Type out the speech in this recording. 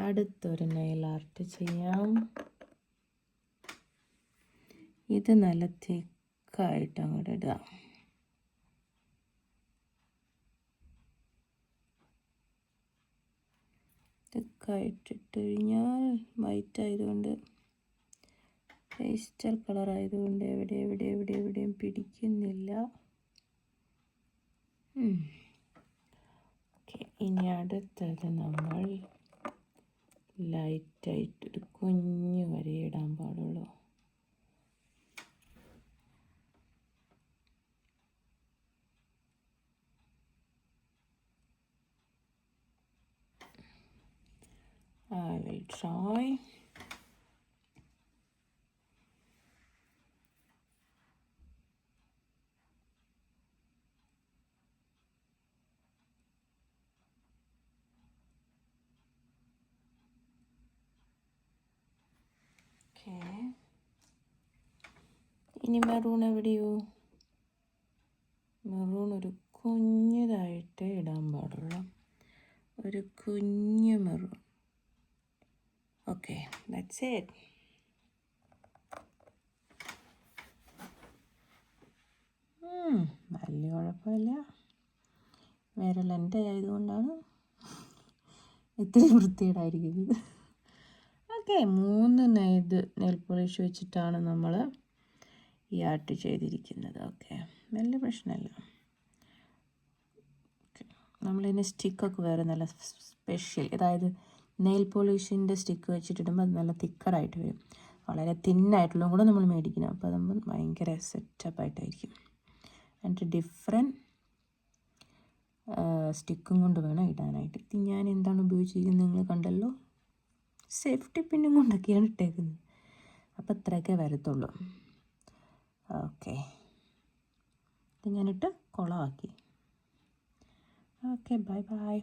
അടുത്തൊരു nail art ചെയ്യാം. ഇത് നല്ല തിക്കായിട്ട് അങ്ങോട്ട് ഇടുക. തിക്കായിട്ടിട്ട് കഴിഞ്ഞാൽ വൈറ്റ് ആയതുകൊണ്ട്, പേസ്റ്റൽ കളർ ആയതുകൊണ്ട് എവിടെയും പിടിക്കുന്നില്ല. ഓക്കെ, ഇനി അടുത്തത് നമ്മൾ ലൈറ്റായിട്ടൊരു കുഞ്ഞു വരയിടാൻ പാടുള്ളൂ. I will try. Okay. ഇനി മെറൂൺ എവിടെയോ? മെറൂൺ ഒരു കുഞ്ഞതായിട്ട് ഇടാൻ പാടുള്ളൂ. ഒരു കുഞ്ഞു മെറൂൺ. Okay, that's it. വലിയ കുഴപ്പമില്ല. വിരൽ എൻ്റെ ആയതുകൊണ്ടാണ് ഇത്തിരി വൃത്തികേടായിരിക്കുന്നത്. ഓക്കെ, 3 നെയിൽ പോളിഷ് വെച്ചിട്ടാണ് നമ്മൾ ഈ ആർട്ട് ചെയ്തിരിക്കുന്നത്. ഓക്കെ, വലിയ പ്രശ്നമല്ല. നമ്മളിതിന് സ്റ്റിക്കൊക്കെ വേറെ നല്ല സ്പെഷ്യൽ, അതായത് നെയിൽ പോളിഷിൻ്റെ സ്റ്റിക്ക് വെച്ചിട്ടിടുമ്പോൾ അത് നല്ല തിക്കറായിട്ട് വരും. വളരെ തിന്നായിട്ടുള്ളതും കൂടെ നമ്മൾ മേടിക്കണം. അപ്പോൾ നമ്മൾ ഭയങ്കര സെറ്റപ്പായിട്ടായിരിക്കും. എന്നിട്ട് ഡിഫറെൻറ്റ് സ്റ്റിക്കും കൊണ്ട് വേണം ഇടാനായിട്ട്. ഇത് ഞാൻ എന്താണ് ഉപയോഗിച്ചിരിക്കുന്നത് നിങ്ങൾ കണ്ടല്ലോ. സേഫ്റ്റി പിന്നും കൊണ്ടൊക്കെയാണ് ഇട്ടേക്കുന്നത്. അപ്പോൾ ഇത്രയൊക്കെ വരത്തുള്ളൂ. ഓക്കെ, ഇത് ഞാനിട്ട് കുളമാക്കി. Okay, by.